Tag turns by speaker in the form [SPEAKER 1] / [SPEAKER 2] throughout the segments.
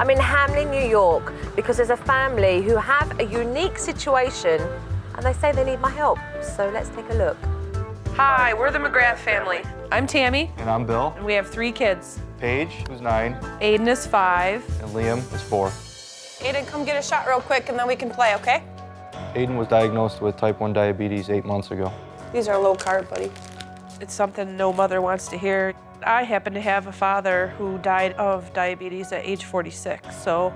[SPEAKER 1] I'm in Hamlin, New York, because there's a family who have a unique situation and they say they need my help. So let's take a look.
[SPEAKER 2] Hi, we're the McGrath family. I'm Tammy,
[SPEAKER 3] And I'm Bill.
[SPEAKER 2] and we have 3 kids.
[SPEAKER 3] Paige, who's 9,
[SPEAKER 2] Aiden is 5.
[SPEAKER 3] and Liam is 4.
[SPEAKER 2] Aiden, come get a shot real quick, and then we can play, okay?
[SPEAKER 3] Aiden was diagnosed with type 1 diabetes 8 months ago.
[SPEAKER 2] These are low carb, buddy. It's something no mother wants to hear. I happen to have a father who died of diabetes at age 46, so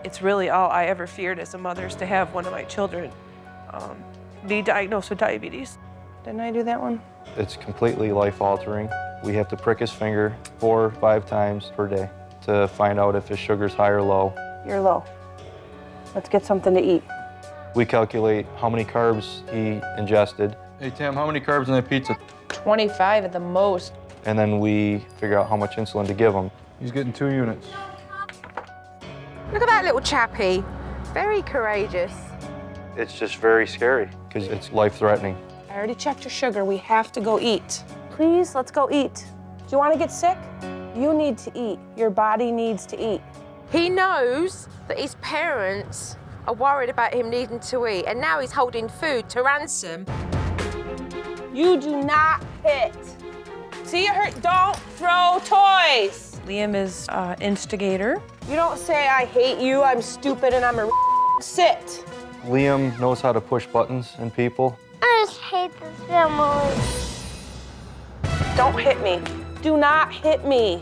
[SPEAKER 2] it's really all I ever feared as a mother is to have one of my children be diagnosed with diabetes. Didn't I do that one?
[SPEAKER 3] It's completely life-altering. We have to prick his finger 4 or 5 times per day to find out if his sugar's high or low.
[SPEAKER 2] You're low. Let's get something to eat.
[SPEAKER 3] We calculate how many carbs he ingested. Hey, Tam, how many carbs in that pizza?
[SPEAKER 2] 25 at the most.
[SPEAKER 3] And then we figure out how much insulin to give him. He's getting 2 units.
[SPEAKER 1] Look at that little chappie. Very courageous.
[SPEAKER 3] It's just very scary because it's life-threatening.
[SPEAKER 2] I already checked your sugar. We have to go eat. Please, let's go eat. Do you want to get sick? You need to eat. Your body needs to eat.
[SPEAKER 1] He knows that his parents are worried about him needing to eat, and now he's holding food to ransom.
[SPEAKER 2] You do not hit. See, you hurt. Don't throw toys. Liam is instigator. You don't say, I hate you, I'm stupid, and I'm a sit.
[SPEAKER 3] Liam knows how to push buttons in people.
[SPEAKER 4] I just hate this family.
[SPEAKER 2] Don't hit me. Do not hit me.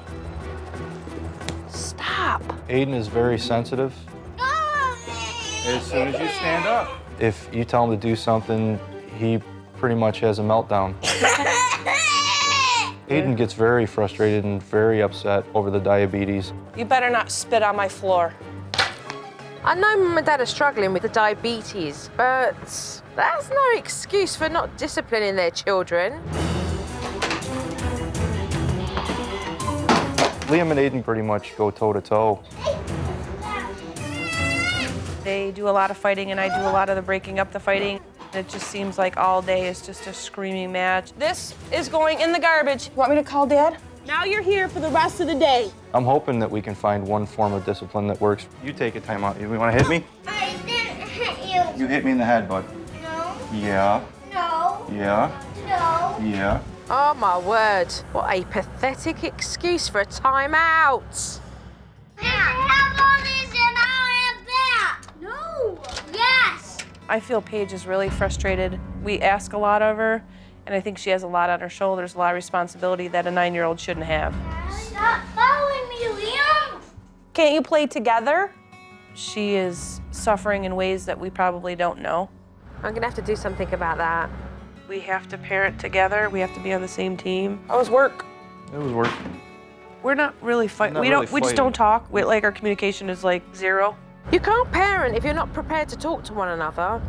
[SPEAKER 2] Stop.
[SPEAKER 3] Aiden is very sensitive. As soon as you stand up. If you tell him to do something, he pretty much has a meltdown. Aiden gets very frustrated and very upset over the diabetes.
[SPEAKER 2] You better not spit on my floor.
[SPEAKER 1] I know Mum and Dad are struggling with the diabetes, but that's no excuse for not disciplining their children.
[SPEAKER 3] Liam and Aiden pretty much go toe-to-toe.
[SPEAKER 2] They do a lot of fighting, and I do a lot of the breaking up the fighting. It just seems like all day is just a screaming match. This is going in the garbage. You want me to call Dad? Now you're here for the rest of the day.
[SPEAKER 3] I'm hoping that we can find one form of discipline that works. You take a timeout. You want to hit me?
[SPEAKER 4] I didn't hit you.
[SPEAKER 3] You hit me in the head, bud.
[SPEAKER 4] No.
[SPEAKER 3] Yeah.
[SPEAKER 4] No.
[SPEAKER 3] Yeah.
[SPEAKER 4] No.
[SPEAKER 3] Yeah.
[SPEAKER 1] Oh my word, what a pathetic excuse for a timeout.
[SPEAKER 4] I have all these and I have that. No. Yes.
[SPEAKER 2] I feel Paige is really frustrated. We ask a lot of her, and I think she has a lot on her shoulders, a lot of responsibility that a 9-year-old shouldn't have.
[SPEAKER 4] Stop following me, Liam.
[SPEAKER 2] Can't you play together? She is suffering in ways that we probably don't know.
[SPEAKER 1] I'm gonna have to do something about that.
[SPEAKER 2] We have to parent together. We have to be on the same team. How was work?
[SPEAKER 3] It was work.
[SPEAKER 2] We're not really fighting.
[SPEAKER 3] Not
[SPEAKER 2] We
[SPEAKER 3] really
[SPEAKER 2] just
[SPEAKER 3] fighting.
[SPEAKER 2] don't talk. Like our communication is like 0.
[SPEAKER 1] You can't parent if you're not prepared to talk to one another.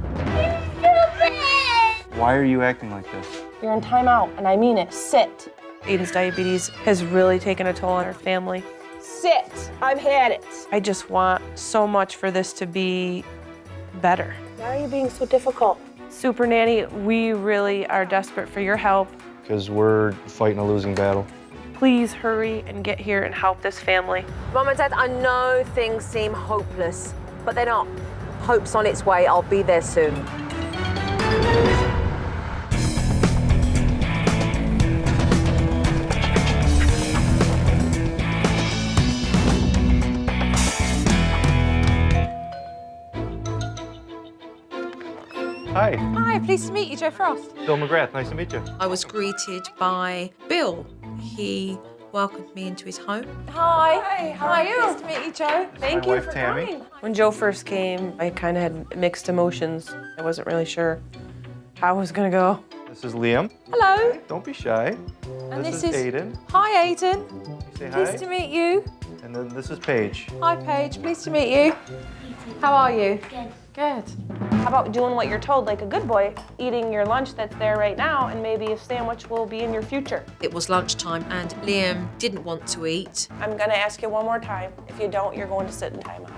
[SPEAKER 3] Why are you acting like this?
[SPEAKER 2] You're in timeout, and I mean it. Sit. Aiden's diabetes has really taken a toll on our family. Sit. I've had it. I just want so much for this to be better. Why are you being so difficult? Supernanny, we really are desperate for your help.
[SPEAKER 3] Because we're fighting a losing battle.
[SPEAKER 2] Please hurry and get here and help this family.
[SPEAKER 1] Mum and Dad, I know things seem hopeless, but they're not. Hope's on its way. I'll be there soon.
[SPEAKER 3] Hi,
[SPEAKER 5] Hi, pleased to meet you, Joe Frost.
[SPEAKER 3] Bill McGrath. Nice to meet you.
[SPEAKER 5] I was greeted by Bill. He welcomed me into his home.
[SPEAKER 2] Hi.
[SPEAKER 5] How are you? Pleased to meet you, Joe.
[SPEAKER 2] Thank
[SPEAKER 3] My
[SPEAKER 2] you
[SPEAKER 3] wife,
[SPEAKER 2] for
[SPEAKER 3] Tammy.
[SPEAKER 2] coming. When Joe first came, I kind of had mixed emotions. I wasn't really sure how it was gonna go.
[SPEAKER 3] This is Liam.
[SPEAKER 5] Hello.
[SPEAKER 3] Don't be shy.
[SPEAKER 5] And
[SPEAKER 3] this
[SPEAKER 5] this
[SPEAKER 3] is
[SPEAKER 5] is-
[SPEAKER 3] Aiden.
[SPEAKER 5] Hi, Aiden.
[SPEAKER 3] You say
[SPEAKER 5] Pleased
[SPEAKER 3] hi.
[SPEAKER 5] to meet you.
[SPEAKER 3] And then this is Paige.
[SPEAKER 5] Hi, Paige. Pleased to meet you. How are you?
[SPEAKER 4] Good.
[SPEAKER 5] Good.
[SPEAKER 2] How about doing what you're told, like a good boy, eating your lunch that's there right now, and maybe a sandwich will be in your future?
[SPEAKER 5] It was lunchtime, and Liam didn't want to eat.
[SPEAKER 2] I'm gonna ask you one more time. If you don't, you're going to sit in timeout.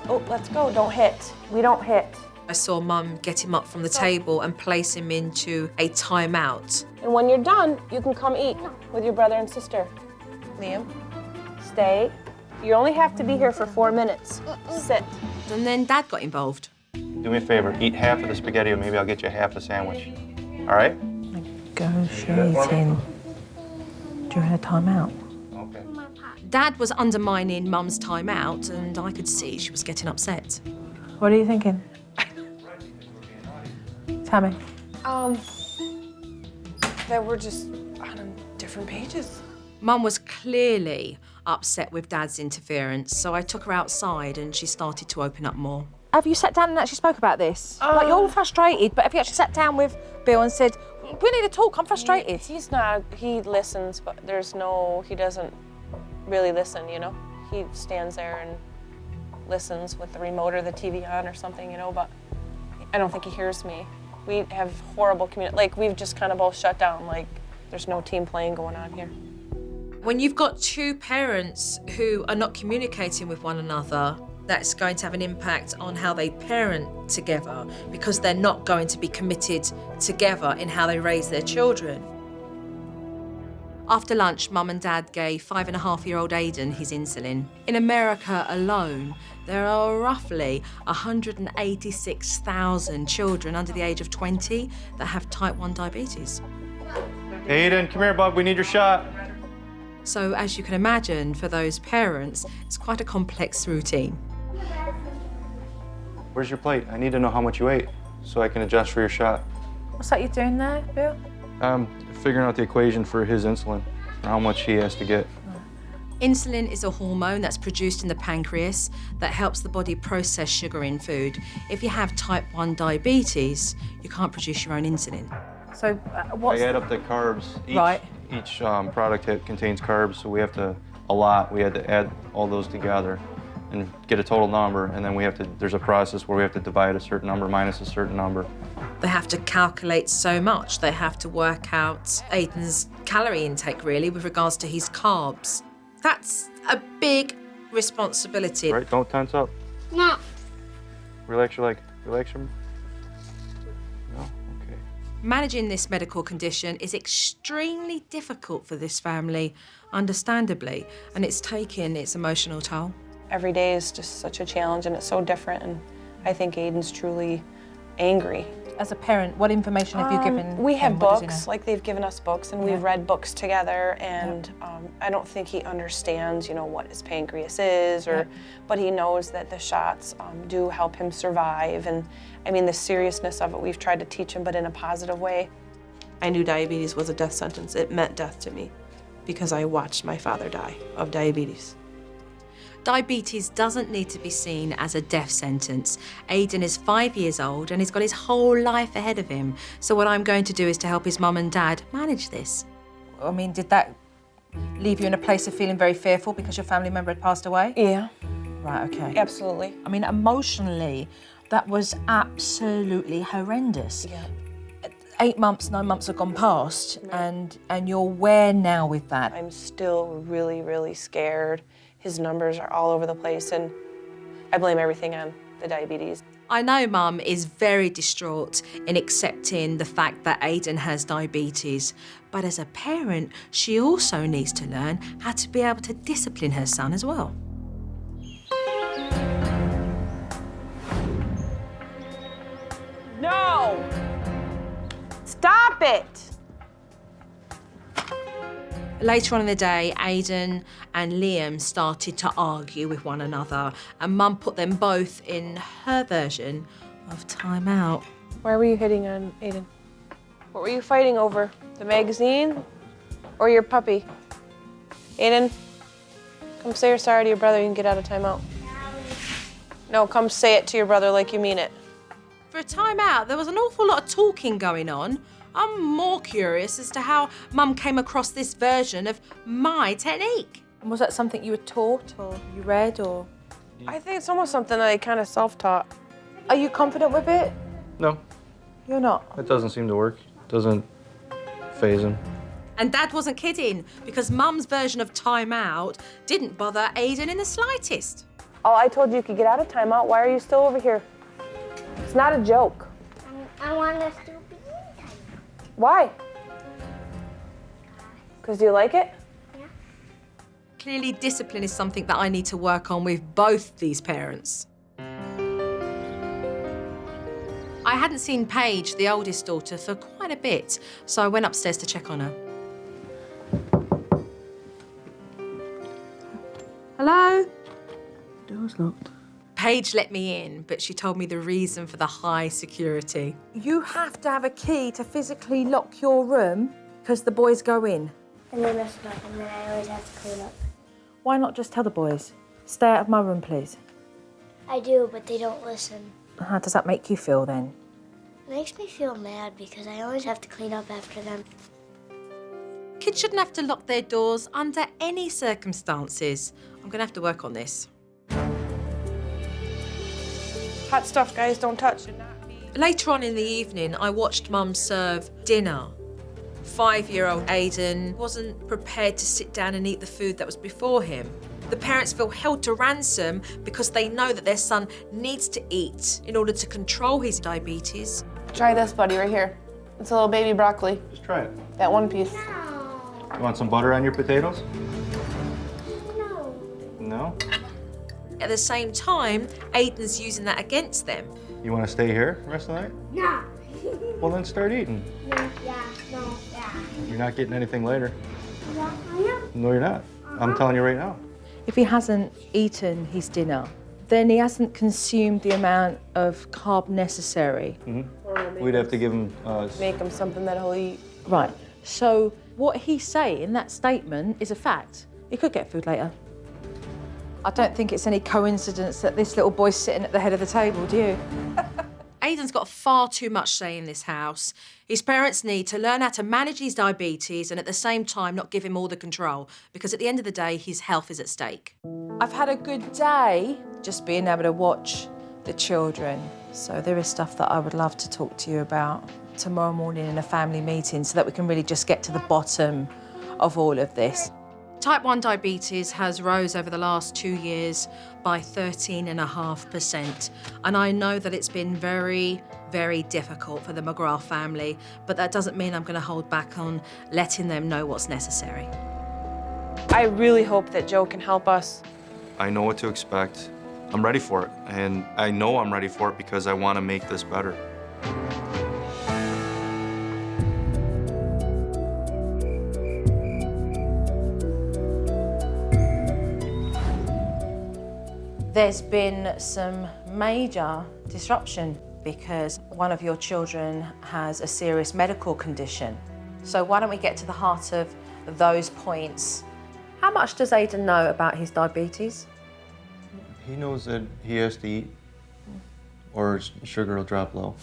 [SPEAKER 2] Oh, let's go. Don't hit. We don't hit.
[SPEAKER 5] I saw Mum get him up from the table and place him into a timeout.
[SPEAKER 2] And when you're done, you can come eat with your brother and sister. Liam, stay You only have to be here for 4 minutes. Sit.
[SPEAKER 5] And then Dad got involved.
[SPEAKER 3] Do me a favor, eat half of the spaghetti and maybe I'll get you half a sandwich. All right?
[SPEAKER 2] Negotiating during a timeout.
[SPEAKER 3] Okay.
[SPEAKER 5] Dad was undermining Mum's timeout, and I could see she was getting upset.
[SPEAKER 2] What are you thinking? Tammy.
[SPEAKER 6] That we're just on different pages.
[SPEAKER 5] Mum was clearly upset with Dad's interference, so I took her outside and she started to open up more.
[SPEAKER 1] Have you sat down and actually spoke about this? Like, you're all frustrated, but have you actually sat down with Bill and said, we need to talk, I'm frustrated?
[SPEAKER 2] He's not, he listens, but he doesn't really listen, you know? He stands there and listens with the remote or the TV on or something, you know, but I don't think he hears me. We have horrible like, we've just kind of both shut down, like, there's no team playing going on here.
[SPEAKER 5] When you've got two parents who are not communicating with one another, that's going to have an impact on how they parent together, because they're not going to be committed together in how they raise their children. After lunch, Mum and Dad gave 5.5-year-old Aiden his insulin. In America alone, there are roughly 186,000 children under the age of 20 that have type 1 diabetes.
[SPEAKER 3] Aiden, come here, bud. We need your shot.
[SPEAKER 5] So as you can imagine, for those parents, it's quite a complex routine.
[SPEAKER 3] Where's your plate? I need to know how much you ate so I can adjust for your shot.
[SPEAKER 1] What's that you're doing there, Bill?
[SPEAKER 3] Figuring out the equation for his insulin, and how much he has to get.
[SPEAKER 5] Insulin is a hormone that's produced in the pancreas that helps the body process sugar in food. If you have type 1 diabetes, you can't produce your own insulin.
[SPEAKER 1] So what's...
[SPEAKER 3] I add up the carbs. Each product contains carbs, so we had to add all those together and get a total number, and then there's a process where we have to divide a certain number minus a certain number.
[SPEAKER 5] They have to calculate so much. They have to work out Aiden's calorie intake, really, with regards to his carbs. That's a big responsibility.
[SPEAKER 3] Right, don't tense up.
[SPEAKER 4] No.
[SPEAKER 3] Relax your leg. Relax your... No, okay.
[SPEAKER 5] Managing this medical condition is extremely difficult for this family, understandably, and it's taken its emotional toll.
[SPEAKER 2] Every day is just such a challenge and it's so different, and I think Aiden's truly angry.
[SPEAKER 1] As a parent, what information have you given
[SPEAKER 2] We have
[SPEAKER 1] him? What does he
[SPEAKER 2] books,
[SPEAKER 1] know?
[SPEAKER 2] like they've given us books, and we've read books together, and I don't think he understands, you know, what his pancreas is, but he knows that the shots do help him survive, and I mean, the seriousness of it, we've tried to teach him, but in a positive way. I knew diabetes was a death sentence. It meant death to me because I watched my father die of diabetes.
[SPEAKER 5] Diabetes doesn't need to be seen as a death sentence. Aiden is 5 years old and he's got his whole life ahead of him. So what I'm going to do is to help his mum and dad manage this.
[SPEAKER 1] I mean, did that leave you in a place of feeling very fearful because your family member had passed away?
[SPEAKER 2] Yeah.
[SPEAKER 1] Right, okay.
[SPEAKER 2] Absolutely.
[SPEAKER 1] I mean, emotionally, that was absolutely horrendous.
[SPEAKER 2] Yeah.
[SPEAKER 1] 8 months, 9 months have gone past, and you're where now with that?
[SPEAKER 2] I'm still really, really scared. His numbers are all over the place, and I blame everything on the diabetes.
[SPEAKER 5] I know Mum is very distraught in accepting the fact that Aiden has diabetes, but as a parent, she also needs to learn how to be able to discipline her son as well.
[SPEAKER 2] No! Stop it!
[SPEAKER 5] Later on in the day, Aiden and Liam started to argue with one another, and Mum put them both in her version of Timeout.
[SPEAKER 2] Why were you hitting on Aiden? What were you fighting over? The magazine or your puppy? Aiden, come say you're sorry to your brother. You can get out of timeout. No, come say it to your brother like you mean it.
[SPEAKER 5] For a Timeout, there was an awful lot of talking going on. I'm more curious as to how Mum came across this version of my technique.
[SPEAKER 1] And was that something you were taught, or you read, or?
[SPEAKER 2] I think it's almost something that I kind of self-taught.
[SPEAKER 1] Are you confident with it?
[SPEAKER 3] No,
[SPEAKER 1] You're not?
[SPEAKER 3] it doesn't seem to work. It doesn't phase him.
[SPEAKER 5] And Dad wasn't kidding, because Mum's version of Timeout didn't bother Aiden in the slightest.
[SPEAKER 2] Oh, I told you you could get out of timeout. Why are you still over here? It's not a joke.
[SPEAKER 4] I want us to be.
[SPEAKER 2] Why? Because do you like it?
[SPEAKER 5] Clearly, discipline is something that I need to work on with both these parents. I hadn't seen Paige, the oldest daughter, for quite a bit, so I went upstairs to check on her. Hello?
[SPEAKER 7] Door's locked.
[SPEAKER 5] Paige let me in, but she told me the reason for the high security.
[SPEAKER 1] You have to have a key to physically lock your room because the boys go in.
[SPEAKER 4] And they mess up, and then I always have to clean up.
[SPEAKER 1] Why not just tell the boys? Stay out of my room, please.
[SPEAKER 4] I do, but they don't listen.
[SPEAKER 1] How does that make you feel then?
[SPEAKER 4] It makes me feel mad because I always have to clean up after them.
[SPEAKER 5] Kids shouldn't have to lock their doors under any circumstances. I'm gonna have to work on this.
[SPEAKER 2] Hot stuff, guys, don't touch.
[SPEAKER 5] Later on in the evening, I watched Mum serve dinner. 5-year-old Aiden wasn't prepared to sit down and eat the food that was before him. The parents feel held to ransom because they know that their son needs to eat in order to control his diabetes.
[SPEAKER 6] Try this, buddy, right here. It's a little baby broccoli.
[SPEAKER 3] Just try it.
[SPEAKER 6] That one piece.
[SPEAKER 3] You want some butter on your potatoes?
[SPEAKER 4] No.
[SPEAKER 3] No?
[SPEAKER 5] At the same time, Aiden's using that against them.
[SPEAKER 3] You want to stay here the rest of the night?
[SPEAKER 4] No.
[SPEAKER 3] Well, then start eating.
[SPEAKER 4] Yeah, no, yeah.
[SPEAKER 3] You're not getting anything later.
[SPEAKER 4] Yeah, I am.
[SPEAKER 3] No, you're not. I'm telling you right now.
[SPEAKER 1] If he hasn't eaten his dinner, then he hasn't consumed the amount of carb necessary.
[SPEAKER 3] We'd have to give him.
[SPEAKER 6] Make him something that he'll eat.
[SPEAKER 1] Right. So what he's saying, that statement, is a fact. He could get food later. I don't think it's any coincidence that this little boy's sitting at the head of the table, do you?
[SPEAKER 5] Aiden's got far too much say in this house. His parents need to learn how to manage his diabetes and at the same time not give him all the control, because at the end of the day, his health is at stake.
[SPEAKER 1] I've had a good day just being able to watch the children. So there is stuff that I would love to talk to you about tomorrow morning in a family meeting so that we can really just get to the bottom of all of this.
[SPEAKER 5] Type 1 diabetes has rose over the last 2 years by 13.5%. And I know that it's been very, very difficult for the McGrath family, but that doesn't mean I'm going to hold back on letting them know what's necessary.
[SPEAKER 6] I really hope that Joe can help us.
[SPEAKER 3] I know what to expect. I'm ready for it. And I know I'm ready for it because I want to make this better.
[SPEAKER 1] There's been some major disruption because one of your children has a serious medical condition. So why don't we get to the heart of those points? How much does Aiden know about his diabetes?
[SPEAKER 3] He knows that he has to eat or his sugar will drop low.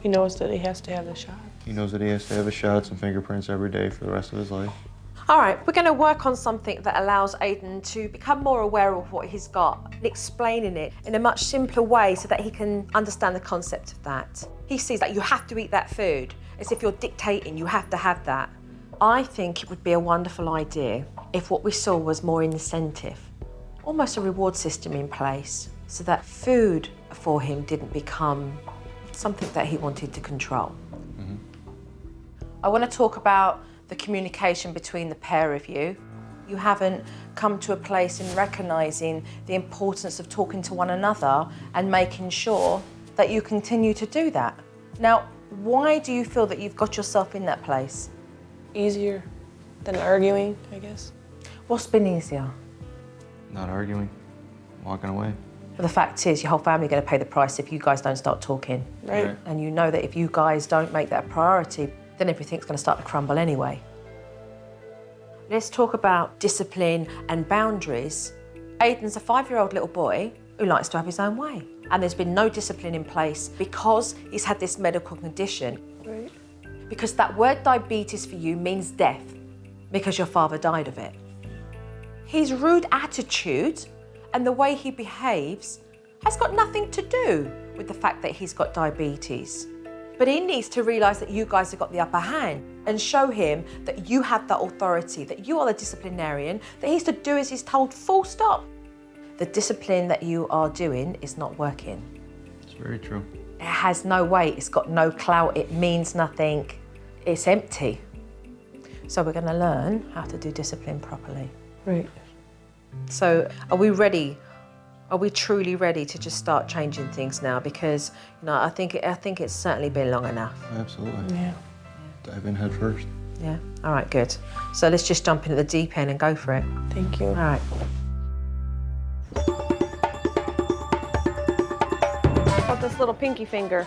[SPEAKER 6] He knows that he has to have the shot.
[SPEAKER 3] He knows that he has to have his shots and fingerprints every day for the rest of his life.
[SPEAKER 1] All right, we're going to work on something that allows Aiden to become more aware of what he's got and explaining it in a much simpler way so that he can understand the concept of that. He sees that you have to eat that food, as if you're dictating, you have to have that. I think it would be a wonderful idea if what we saw was more incentive, almost a reward system in place, so that food for him didn't become something that he wanted to control. I want to talk about the communication between the pair of you. You haven't come to a place in recognising the importance of talking to one another and making sure that you continue to do that. Now, why do you feel that you've got yourself in that place?
[SPEAKER 6] Easier than arguing, I guess.
[SPEAKER 1] What's been easier?
[SPEAKER 3] Not arguing, walking away.
[SPEAKER 1] Well, the fact is, your whole family are going to pay the price if you guys don't start talking.
[SPEAKER 6] Right.
[SPEAKER 1] And you know that if you guys don't make that a priority, then everything's going to start to crumble anyway. Let's talk about discipline and boundaries. Aiden's a 5-year-old little boy who likes to have his own way. And there's been no discipline in place because he's had this medical condition.
[SPEAKER 6] Right.
[SPEAKER 1] Because that word diabetes for you means death, because your father died of it. His rude attitude and the way he behaves has got nothing to do with the fact that he's got diabetes. But he needs to realise that you guys have got the upper hand and show him that you have that authority, that you are the disciplinarian, that he's to do as he's told, full stop. The discipline that you are doing is not working.
[SPEAKER 3] It's very true.
[SPEAKER 1] It has no weight, it's got no clout, it means nothing, it's empty. So we're going to learn how to do discipline properly.
[SPEAKER 6] Right.
[SPEAKER 1] So are we ready? Are we truly ready to just start changing things now? Because, you know, I think it's certainly been long enough.
[SPEAKER 3] Absolutely.
[SPEAKER 2] Yeah.
[SPEAKER 3] Dive in head first.
[SPEAKER 1] Yeah, all right, good. So let's just jump into the deep end and go for it.
[SPEAKER 2] Thank you.
[SPEAKER 1] All right.
[SPEAKER 2] How about this little pinky finger?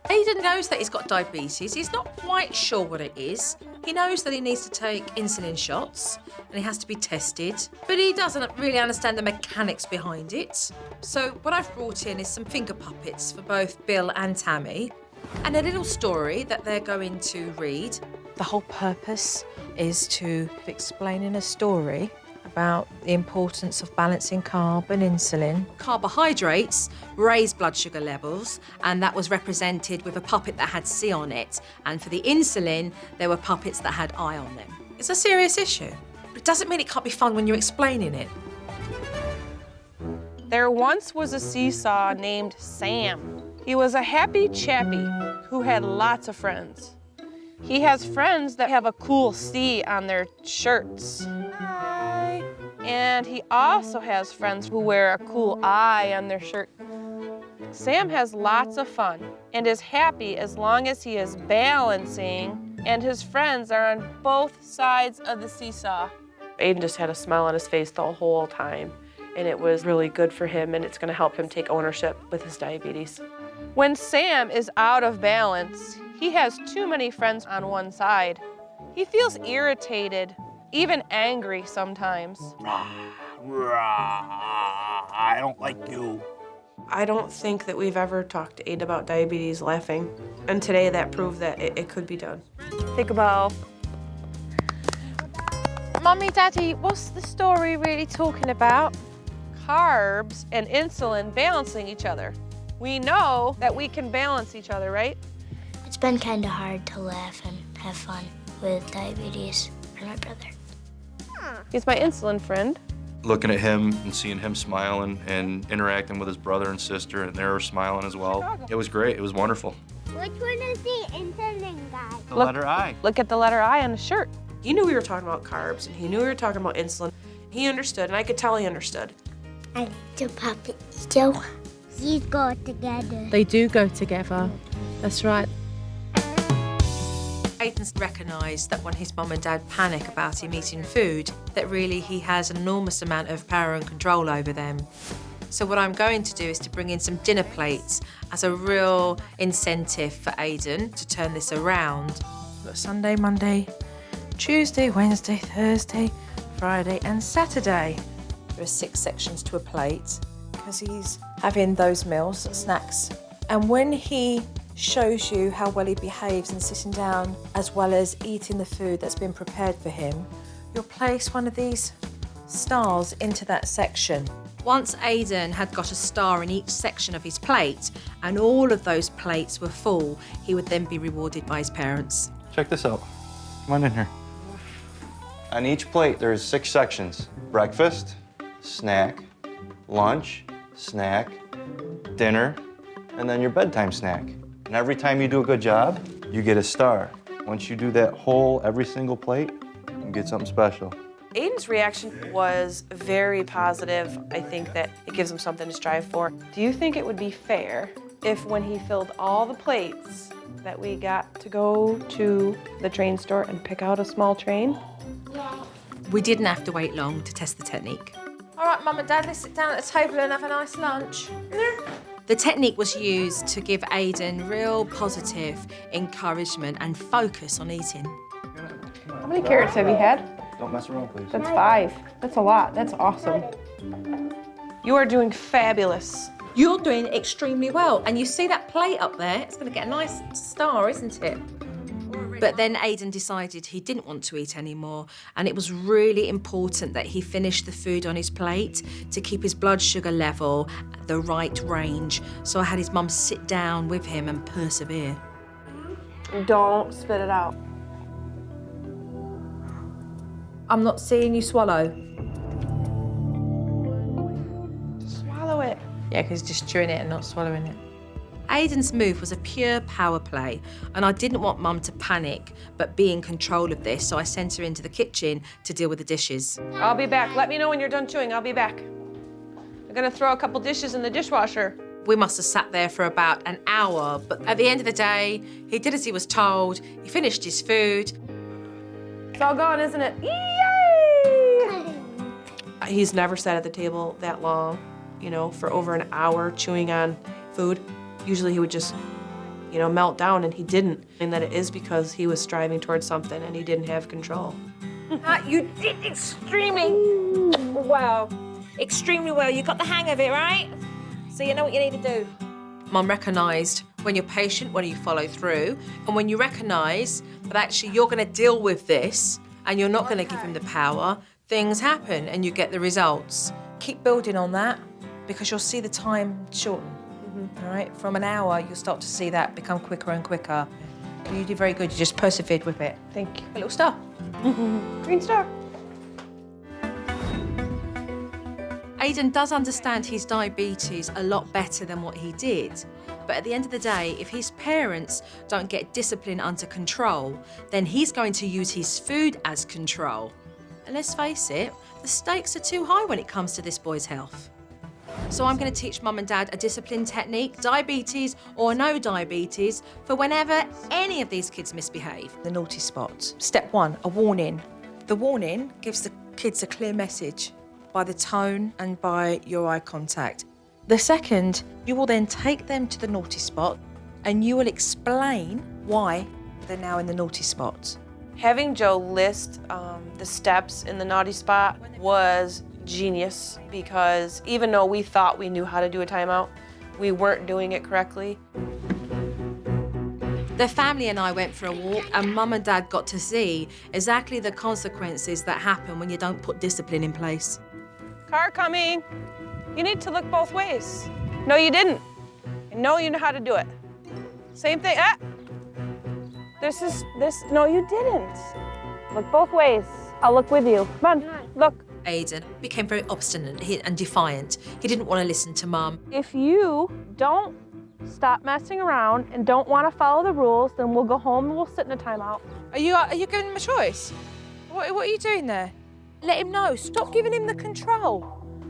[SPEAKER 5] Aiden knows that he's got diabetes. He's not quite sure what it is. He knows that he needs to take insulin shots and he has to be tested, but he doesn't really understand the mechanics behind it. So what I've brought in is some finger puppets for both Bill and Tammy, and a little story that they're going to read. The whole purpose is to explain in a story about the importance of balancing carb and insulin. Carbohydrates raise blood sugar levels, and that was represented with a puppet that had C on it. And for the insulin, there were puppets that had I on them. It's a serious issue, but it doesn't mean it can't be fun when you're explaining it.
[SPEAKER 2] There once was a seesaw named Sam. He was a happy chappy who had lots of friends. He has friends that have a cool C on their shirts. Hi. And he also has friends who wear a cool I on their shirt. Sam has lots of fun and is happy as long as he is balancing and his friends are on both sides of the seesaw. Aiden just had a smile on his face the whole time, and it was really good for him, and it's going to help him take ownership with his diabetes. When Sam is out of balance, he has too many friends on one side. He feels irritated, even angry sometimes.
[SPEAKER 8] I don't like you.
[SPEAKER 2] I don't think that we've ever talked to Aiden about diabetes laughing, and today that proved that it could be done. Think about...
[SPEAKER 6] Mummy, Daddy, what's the story really talking about?
[SPEAKER 2] carbs and insulin balancing each other. We know that we can balance each other, right?
[SPEAKER 4] It's been kind of hard to laugh and have fun with diabetes for my brother.
[SPEAKER 2] He's my insulin friend.
[SPEAKER 3] Looking at him and seeing him smiling and interacting with his brother and sister, and they were smiling as well. It was great. It was wonderful.
[SPEAKER 4] Which one is the insulin guy?
[SPEAKER 3] The letter I.
[SPEAKER 2] Look at the letter I on the shirt. He knew we were talking about carbs, and he knew we were talking about insulin. He understood, and I could tell he understood.
[SPEAKER 4] And to Papa Joe. These go together.
[SPEAKER 6] They do go together. That's right.
[SPEAKER 5] Aiden's recognised that when his mum and dad panic about him eating food, that really he has an enormous amount of power and control over them. So what I'm going to do is to bring in some dinner plates as a real incentive for Aiden to turn this around. We've got Sunday, Monday, Tuesday, Wednesday, Thursday, Friday and Saturday. There are 6 sections to a plate because he's having those meals, snacks. And when he shows you how well he behaves in sitting down as well as eating the food that's been prepared for him, you'll place one of these stars into that section. Once Aiden had got a star in each section of his plate and all of those plates were full, he would then be rewarded by his parents.
[SPEAKER 3] Check this out. Come on in here. On each plate, there's 6 sections. Breakfast, snack, lunch, snack, dinner, and then your bedtime snack. And every time you do a good job, you get a star. Once you do that whole, every single plate, you get something special.
[SPEAKER 2] Aiden's reaction was very positive. I think that it gives him something to strive for. Do you think it would be fair if when he filled all the plates that we got to go to the train store and pick out a small train?
[SPEAKER 5] We didn't have to wait long to test the technique.
[SPEAKER 1] All right, Mum and Dad, let's sit down at the table and have a nice lunch.
[SPEAKER 5] The technique was used to give Aiden real positive encouragement and focus on eating.
[SPEAKER 2] How many carrots have you had?
[SPEAKER 3] Don't mess around, please.
[SPEAKER 2] That's 5. That's a lot. That's awesome. You are doing fabulous.
[SPEAKER 5] You're doing extremely well. And you see that plate up there? It's going to get a nice star, isn't it? But then Aiden decided he didn't want to eat anymore, and it was really important that he finished the food on his plate to keep his blood sugar level at the right range. So I had his mum sit down with him and persevere.
[SPEAKER 2] Don't spit it out.
[SPEAKER 1] I'm not seeing you swallow.
[SPEAKER 2] Swallow it.
[SPEAKER 1] Yeah, because he's just chewing it and not swallowing it.
[SPEAKER 5] Aiden's move was a pure power play, and I didn't want Mum to panic, but be in control of this, so I sent her into the kitchen to deal with the dishes.
[SPEAKER 2] I'll be back. Let me know when you're done chewing. I'll be back. I'm gonna throw a couple dishes in the dishwasher.
[SPEAKER 5] We must have sat there for about an hour, but at the end of the day, he did as he was told, he finished his food.
[SPEAKER 2] It's all gone, isn't it? Yay! He's never sat at the table that long, you know, for over an hour chewing on food. Usually he would just, you know, melt down, and he didn't. And that it is because he was striving towards something and he didn't have control.
[SPEAKER 1] You did extremely well. Extremely well. You got the hang of it, right? So you know what you need to do.
[SPEAKER 5] Mum recognised when you're patient, when you follow through, and when you recognise that actually you're going to deal with this and you're not going to give him the power, things happen and you get the results. Keep building on that because you'll see the time shorten. All right? From an hour, you'll start to see that become quicker and quicker. You did very good. You just persevered with it.
[SPEAKER 2] Thank you.
[SPEAKER 5] A little star.
[SPEAKER 2] Green star.
[SPEAKER 5] Aiden does understand his diabetes a lot better than what he did. But at the end of the day, if his parents don't get discipline under control, then he's going to use his food as control. And let's face it, the stakes are too high when it comes to this boy's health. So I'm going to teach Mum and Dad a discipline technique, diabetes or no diabetes, for whenever any of these kids misbehave. The naughty spot. Step 1, a warning. The warning gives the kids a clear message by the tone and by your eye contact. The second, you will then take them to the naughty spot and you will explain why they're now in the naughty spot.
[SPEAKER 2] Having Joe list the steps in the naughty spot was genius, because even though we thought we knew how to do a timeout, we weren't doing it correctly.
[SPEAKER 5] The family and I went for a walk and Mum and Dad got to see exactly the consequences that happen when you don't put discipline in place.
[SPEAKER 2] Car coming. You need to look both ways. No, you didn't. And no, you know how to do it. Same thing. Ah! No, you didn't. Look both ways. I'll look with you. Come on, look.
[SPEAKER 5] Aiden became very obstinate and defiant. He didn't want to listen to Mum.
[SPEAKER 2] If you don't stop messing around and don't want to follow the rules, then we'll go home and we'll sit in a timeout.
[SPEAKER 1] Are you giving him a choice? What are you doing there? Let him know. Stop giving him the control.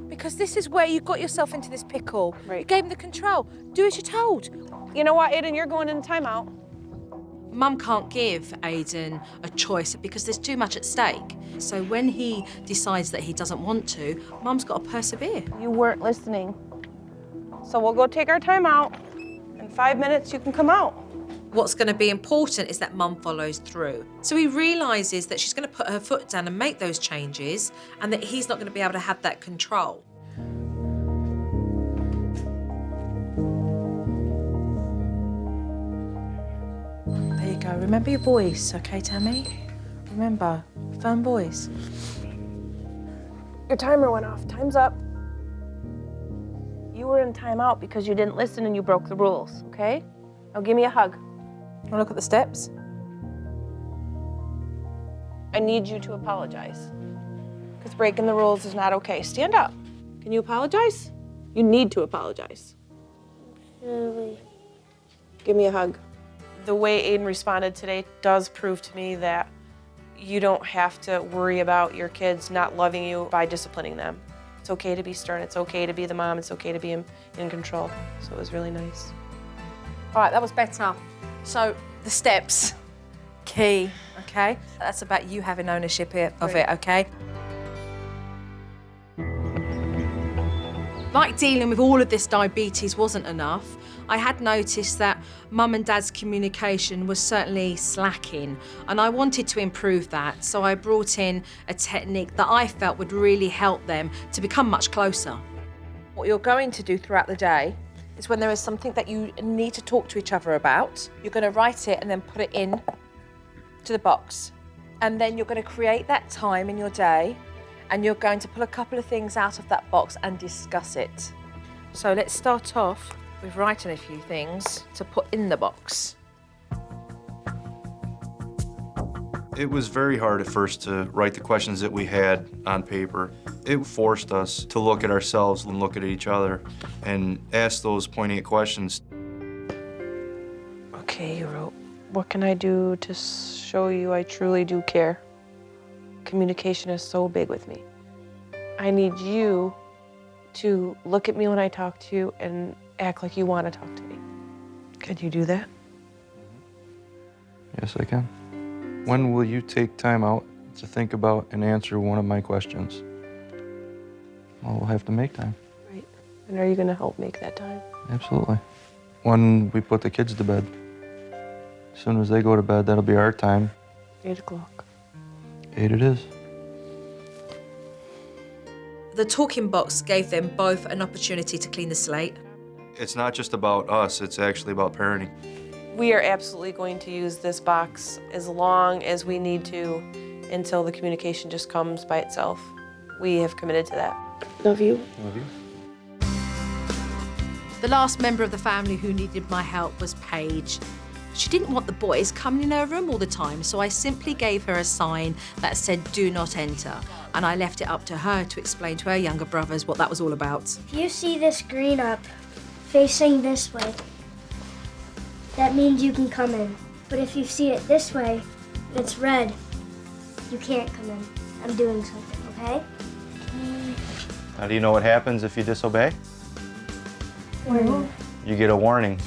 [SPEAKER 1] Because this is where you got yourself into this pickle.
[SPEAKER 2] Right.
[SPEAKER 1] You gave him the control. Do as you're told.
[SPEAKER 2] You know what, Aiden? You're going in timeout.
[SPEAKER 5] Mum can't give Aiden a choice because there's too much at stake. So when he decides that he doesn't want to, Mum's got to persevere.
[SPEAKER 2] You weren't listening. So we'll go take our time out. In 5 minutes, you can come out.
[SPEAKER 5] What's going to be important is that Mum follows through. So he realises that she's going to put her foot down and make those changes, and that he's not going to be able to have that control. There you go. Remember your voice, okay, Tammy? Remember, firm voice.
[SPEAKER 2] Your timer went off. Time's up. You were in timeout because you didn't listen and you broke the rules, okay? Now give me a hug.
[SPEAKER 5] Want to look at the steps?
[SPEAKER 2] I need you to apologize. Because breaking the rules is not okay. Stand up. Can you apologize? You need to apologize.
[SPEAKER 4] Really?
[SPEAKER 2] Give me a hug. The way Aiden responded today does prove to me that you don't have to worry about your kids not loving you by disciplining them. It's okay to be stern. It's okay to be the mom. It's okay to be in control. So it was really nice.
[SPEAKER 1] All right, that was better. So the steps, key, okay? That's about you having ownership of it, okay?
[SPEAKER 5] Like dealing with all of this diabetes wasn't enough, I had noticed that Mum and Dad's communication was certainly slacking, and I wanted to improve that, so I brought in a technique that I felt would really help them to become much closer.
[SPEAKER 1] What you're going to do throughout the day is when there is something that you need to talk to each other about, you're going to write it and then put it in to the box. And then you're going to create that time in your day, and you're going to pull a couple of things out of that box and discuss it. So let's start off with writing a few things to put in the box.
[SPEAKER 3] It was very hard at first to write the questions that we had on paper. It forced us to look at ourselves and look at each other and ask those poignant questions.
[SPEAKER 2] Okay, you wrote, what can I do to show you I truly do care? Communication is so big with me. I need you to look at me when I talk to you and act like you want to talk to me. Could you do that?
[SPEAKER 3] Yes, I can. When will you take time out to think about and answer one of my questions? Well, we'll have to make time.
[SPEAKER 2] Right. And are you going to help make that time?
[SPEAKER 3] Absolutely. When we put the kids to bed. As soon as they go to bed, that'll be our time.
[SPEAKER 2] 8 o'clock.
[SPEAKER 3] 8 it is.
[SPEAKER 5] The talking box gave them both an opportunity to clean the slate.
[SPEAKER 3] It's not just about us, it's actually about parenting.
[SPEAKER 2] We are absolutely going to use this box as long as we need to until the communication just comes by itself. We have committed to that. Love you.
[SPEAKER 3] Love you.
[SPEAKER 5] The last member of the family who needed my help was Paige. She didn't want the boys coming in her room all the time, so I simply gave her a sign that said, "Do not enter." And I left it up to her to explain to her younger brothers what that was all about.
[SPEAKER 4] If you see this green up facing this way, that means you can come in. But if you see it this way, and it's red, you can't come in. I'm doing something, okay?
[SPEAKER 3] How do you know what happens if you disobey?
[SPEAKER 4] Warning.
[SPEAKER 3] You get a warning.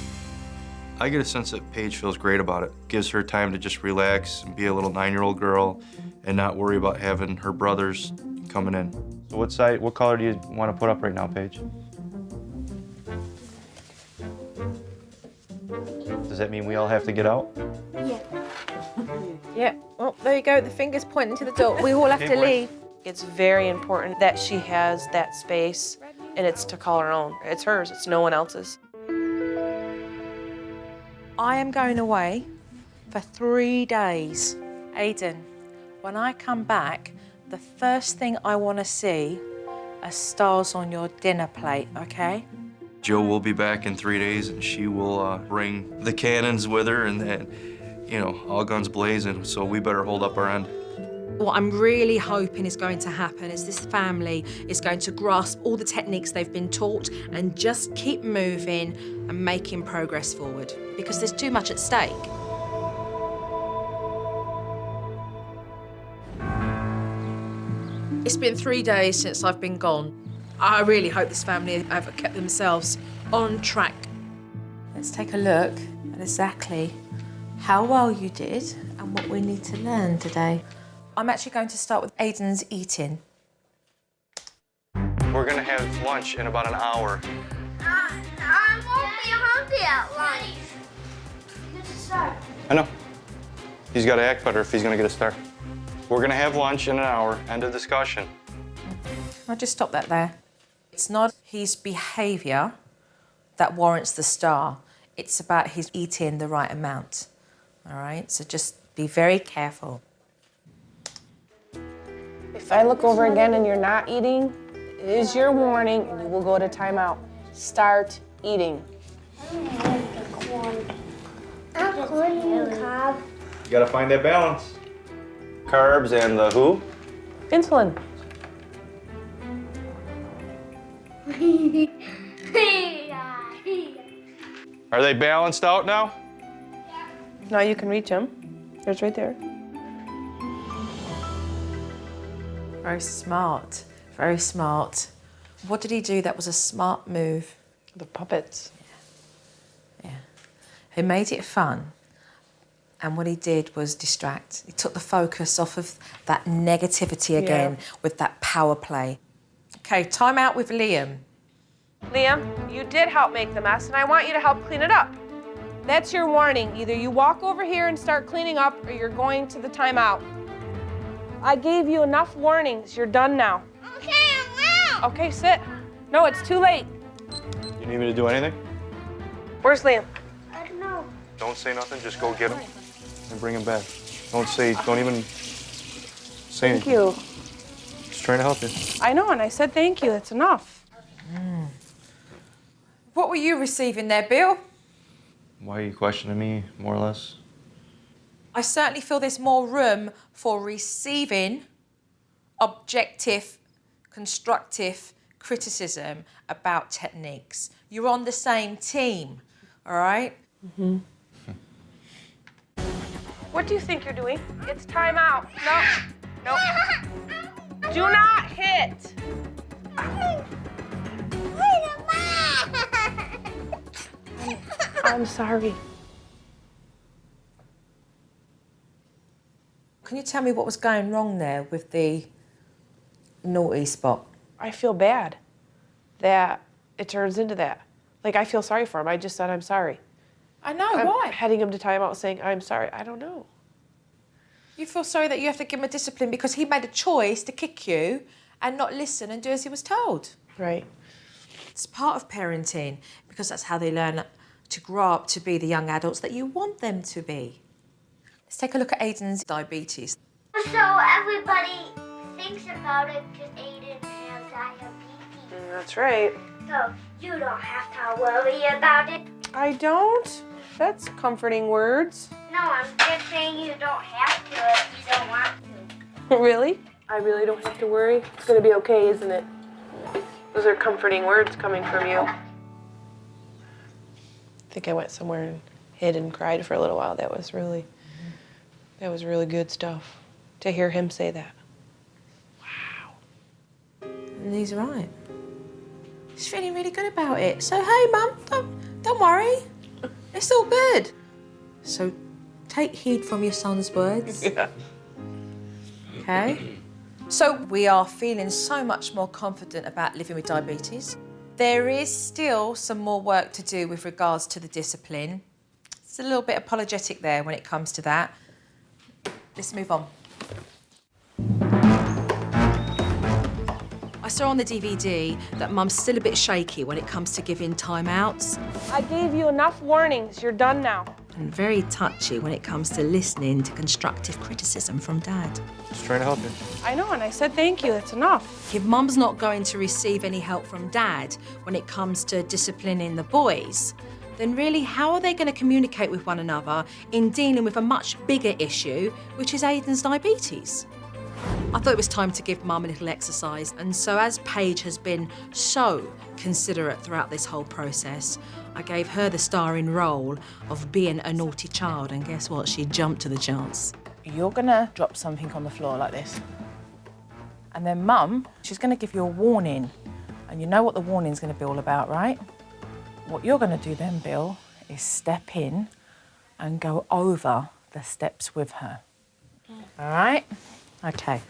[SPEAKER 3] I get a sense that Paige feels great about it. Gives her time to just relax and be a little 9-year-old girl and not worry about having her brothers coming in. So what color do you want to put up right now, Paige? Does that mean we all have to get out?
[SPEAKER 4] Yeah.
[SPEAKER 2] Yeah. Well, there you go. The finger's pointing to the door. We all have to leave. It's very important that she has that space, and it's to call her own. It's hers. It's no one else's.
[SPEAKER 5] I am going away for 3 days. Aiden, when I come back, the first thing I want to see are stars on your dinner plate, okay?
[SPEAKER 3] Jill will be back in 3 days, and she will bring the cannons with her, and then, you know, all guns blazing, so we better hold up our end.
[SPEAKER 5] What I'm really hoping is going to happen is this family is going to grasp all the techniques they've been taught and just keep moving and making progress forward, because there's too much at stake. It's been 3 days since I've been gone. I really hope this family have kept themselves on track. Let's take a look at exactly how well you did and what we need to learn today. I'm actually going to start with Aiden's eating.
[SPEAKER 3] We're gonna have lunch in about an hour.
[SPEAKER 4] I won't be hungry at lunch. You get to start.
[SPEAKER 3] I know. He's got to act better if he's gonna get a star. We're gonna have lunch in an hour. End of discussion.
[SPEAKER 5] I'll just stop that there. It's not his behaviour that warrants the star. It's about his eating the right amount. All right? So just be very careful.
[SPEAKER 6] If I look over again and you're not eating, it is your warning and you will go to timeout. Start eating.
[SPEAKER 4] I'm corn cob.
[SPEAKER 3] You gotta find that balance. Carbs and the who?
[SPEAKER 6] Insulin.
[SPEAKER 3] Are they balanced out now?
[SPEAKER 2] Now you can reach him. There's right there.
[SPEAKER 5] Very smart. Very smart. What did he do that was a smart move?
[SPEAKER 2] The puppets.
[SPEAKER 5] Yeah. He made it fun. And what he did was distract. He took the focus off of that negativity again with that power play. Okay, time out with Liam.
[SPEAKER 6] Liam, you did help make the mess, and I want you to help clean it up. That's your warning. Either you walk over here and start cleaning up, or you're going to the timeout. I gave you enough warnings. You're done now.
[SPEAKER 4] Okay, I'm out.
[SPEAKER 6] Okay, sit. No, it's too late.
[SPEAKER 3] You need me to do anything?
[SPEAKER 6] Where's Liam?
[SPEAKER 4] I don't know.
[SPEAKER 3] Don't say nothing, just go get him and bring him back. Don't even say
[SPEAKER 6] Thank
[SPEAKER 3] anything.
[SPEAKER 6] you.
[SPEAKER 3] Just trying to help you.
[SPEAKER 6] I know, and I said thank you. That's enough.
[SPEAKER 5] What were you receiving there, Bill?
[SPEAKER 3] Why are you questioning me, more or less?
[SPEAKER 5] I certainly feel there's more room for receiving objective, constructive criticism about techniques. You're on the same team, all right?
[SPEAKER 6] What do you think you're doing? It's timeout. No. No. Do not hit. I'm sorry.
[SPEAKER 5] Can you tell me what was going wrong there with the naughty spot?
[SPEAKER 6] I feel bad that it turns into that. Like, I feel sorry for him. I just said I'm sorry.
[SPEAKER 5] I know,
[SPEAKER 6] I'm
[SPEAKER 5] why?
[SPEAKER 6] heading him to timeout saying I'm sorry. I don't know.
[SPEAKER 5] You feel sorry that you have to give him a discipline because he made a choice to kick you and not listen and do as he was told.
[SPEAKER 6] Right.
[SPEAKER 5] It's part of parenting because that's how they learn to grow up to be the young adults that you want them to be. Let's take a look at Aiden's diabetes.
[SPEAKER 4] So everybody thinks about it because Aiden has diabetes.
[SPEAKER 6] That's right.
[SPEAKER 4] So you don't have to worry about it.
[SPEAKER 6] I don't. That's comforting words.
[SPEAKER 4] No, I'm just saying you don't have to if you don't want to.
[SPEAKER 6] Really? I really don't have to worry. It's gonna be okay, isn't it? Those are comforting words coming from you. I think I went somewhere and hid and cried for a little while. That was really good stuff. To hear him say that. Wow.
[SPEAKER 5] And he's right. He's feeling really good about it. So, hey, Mum, don't worry. It's all good. So, take heed from your son's words.
[SPEAKER 6] Yeah.
[SPEAKER 5] Okay? So, we are feeling so much more confident about living with diabetes. There is still some more work to do with regards to the discipline. It's a little bit apologetic there when it comes to that. Let's move on. I saw on the DVD that Mum's still a bit shaky when it comes to giving timeouts
[SPEAKER 6] I gave you enough warnings. You're done now.
[SPEAKER 5] and very touchy when it comes to listening to constructive criticism from Dad.
[SPEAKER 3] Just trying to help you.
[SPEAKER 6] I know, and I said thank you. That's enough.
[SPEAKER 5] If Mum's not going to receive any help from Dad when it comes to disciplining the boys, then really how are they going to communicate with one another in dealing with a much bigger issue, which is Aiden's diabetes? I thought it was time to give Mum a little exercise, and so as Paige has been so considerate throughout this whole process, I gave her the starring role of being a naughty child, and guess what? She jumped to the chance.
[SPEAKER 9] You're gonna drop something on the floor like this. And then Mum, she's gonna give you a warning. And you know what the warning's gonna be all about, right? What you're gonna do then, Bill, is step in and go over the steps with her. All right? Okay.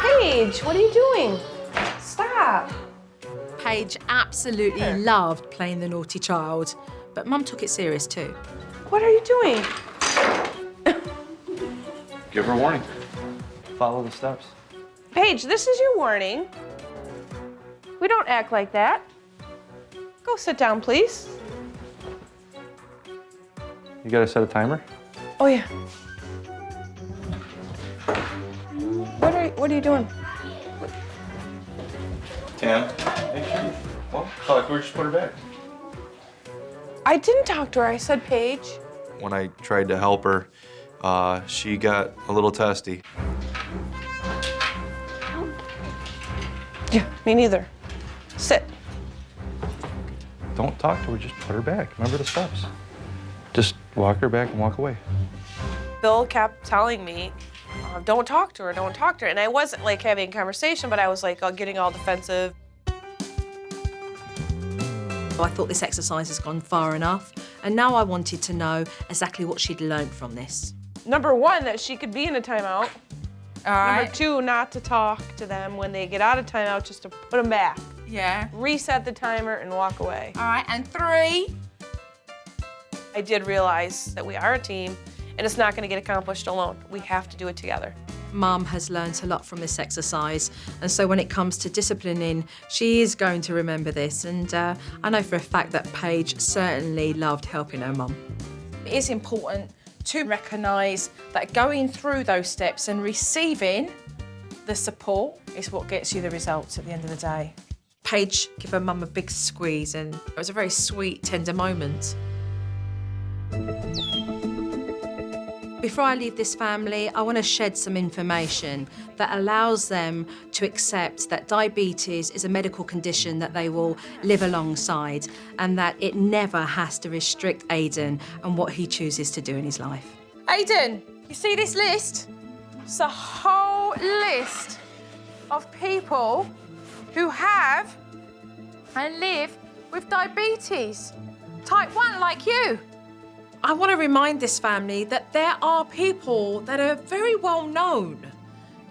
[SPEAKER 6] Paige, what are you doing? Stop.
[SPEAKER 5] Paige absolutely loved playing the naughty child, but Mum took it serious too.
[SPEAKER 6] What are you doing?
[SPEAKER 3] Give her a warning. Follow the steps.
[SPEAKER 6] Paige, this is your warning. We don't act like that. Go sit down, please.
[SPEAKER 3] You gotta set a timer?
[SPEAKER 6] Oh, yeah. What are you doing?
[SPEAKER 3] Tam. Well, I thought we just put her back.
[SPEAKER 6] I didn't talk to her. I said Paige.
[SPEAKER 3] When I tried to help her, she got a little testy.
[SPEAKER 6] Yeah, me neither. Sit.
[SPEAKER 3] Don't talk to her, just put her back. Remember the steps. Just walk her back and walk away.
[SPEAKER 6] Bill kept telling me, don't talk to her, don't talk to her. And I wasn't like having a conversation, but I was like getting all defensive.
[SPEAKER 5] I thought this exercise has gone far enough, and now I wanted to know exactly what she'd learned from this.
[SPEAKER 6] Number one, that she could be in a timeout.
[SPEAKER 5] All right.
[SPEAKER 6] Number two, not to talk to them when they get out of timeout, just to put them back.
[SPEAKER 5] Yeah.
[SPEAKER 6] Reset the timer and walk away.
[SPEAKER 5] All right, and 3.
[SPEAKER 6] I did realize that we are a team, and it's not going to get accomplished alone. We have to do it together.
[SPEAKER 5] Mum has learnt a lot from this exercise, and so when it comes to disciplining, she is going to remember this, and I know for a fact that Paige certainly loved helping her mum. It is important to recognise that going through those steps and receiving the support is what gets you the results at the end of the day. Paige gave her mum a big squeeze, and it was a very sweet, tender moment. Before I leave this family, I want to shed some information that allows them to accept that diabetes is a medical condition that they will live alongside and that it never has to restrict Aiden and what he chooses to do in his life.
[SPEAKER 6] Aiden, you see this list? It's a whole list of people who have and live with diabetes. Type 1, like you.
[SPEAKER 5] I want to remind this family that there are people that are very well known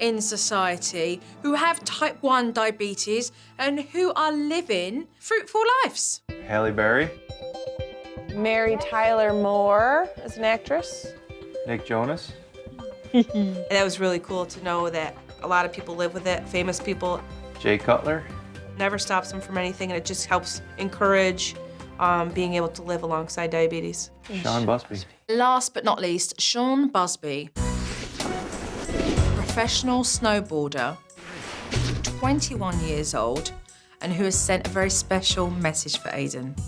[SPEAKER 5] in society who have type 1 diabetes and who are living fruitful lives.
[SPEAKER 3] Halle Berry,
[SPEAKER 6] Mary Tyler Moore is an actress.
[SPEAKER 3] Nick Jonas.
[SPEAKER 2] And that was really cool to know that a lot of people live with it, famous people.
[SPEAKER 3] Jay Cutler.
[SPEAKER 2] Never stops them from anything, and it just helps encourage being able to live alongside diabetes.
[SPEAKER 3] Sean Busby.
[SPEAKER 5] Last but not least, Sean Busby, professional snowboarder, 21 years old, and who has sent a very special message for Aiden.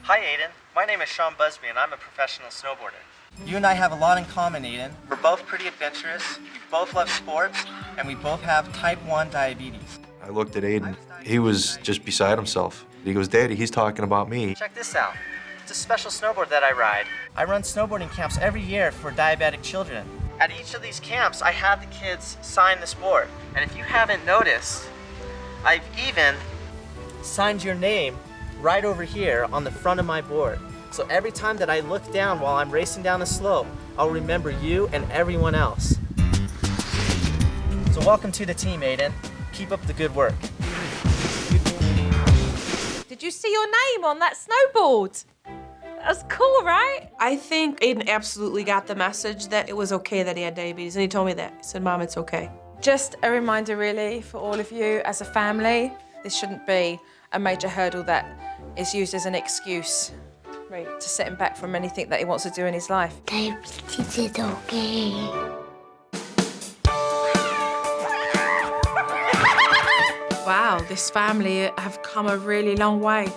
[SPEAKER 10] Hi, Aiden. My name is Sean Busby, and I'm a professional snowboarder. You and I have a lot in common, Aiden. We're both pretty adventurous, we both love sports, and we both have type 1 diabetes.
[SPEAKER 11] I looked at Aiden. He was just beside himself. He goes, Daddy, he's talking about me.
[SPEAKER 10] Check this out. It's a special snowboard that I ride. I run snowboarding camps every year for diabetic children. At each of these camps, I have the kids sign this board. And if you haven't noticed, I've even signed your name right over here on the front of my board. So every time that I look down while I'm racing down a slope, I'll remember you and everyone else. So welcome to the team, Aiden. Keep up the good work.
[SPEAKER 6] Did you see your name on that snowboard? That's cool, right?
[SPEAKER 2] I think Aiden absolutely got the message that it was okay that he had diabetes, and he told me that. He said, Mom, it's okay.
[SPEAKER 1] Just a reminder, really, for all of you as a family, this shouldn't be a major hurdle that is used as an excuse to set him back from anything that he wants to do in his life.
[SPEAKER 4] Diabetes is okay.
[SPEAKER 5] Wow, this family have come a really long way.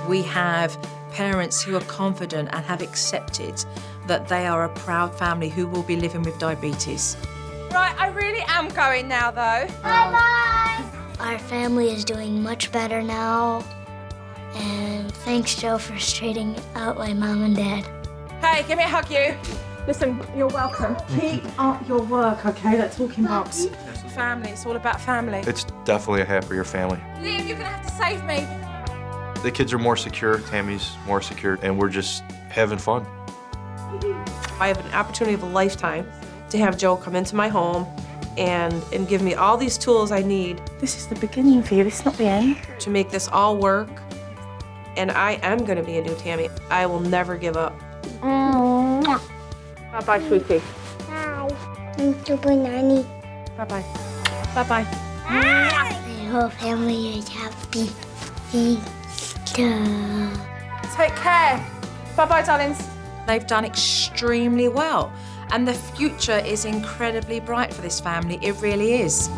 [SPEAKER 5] We have parents who are confident and have accepted that they are a proud family who will be living with diabetes.
[SPEAKER 6] Right, I really am going now, though.
[SPEAKER 4] Bye-bye. Our family is doing much better now. And thanks, Joe, for straightening out my mom and dad.
[SPEAKER 6] Hey, give me a hug, you.
[SPEAKER 1] Listen, you're welcome. Keep up your work, okay? That talking about family, it's all about family.
[SPEAKER 11] It's definitely a happier family.
[SPEAKER 6] Liam, you're gonna have to save me.
[SPEAKER 11] The kids are more secure, Tammy's more secure, and we're just having fun.
[SPEAKER 2] I have an opportunity of a lifetime to have Joe come into my home and give me all these tools I need.
[SPEAKER 7] This is the beginning for you, it's not the end.
[SPEAKER 2] To make this all work, and I am gonna be a new Tammy. I will never give up.
[SPEAKER 6] Bye-bye, sweetie.
[SPEAKER 4] Bye. I'm Supernanny.
[SPEAKER 6] Bye-bye. Bye-bye.
[SPEAKER 4] My whole family is happy.
[SPEAKER 6] Take care. Bye-bye, darlings.
[SPEAKER 5] They've done extremely well, and the future is incredibly bright for this family. It really is.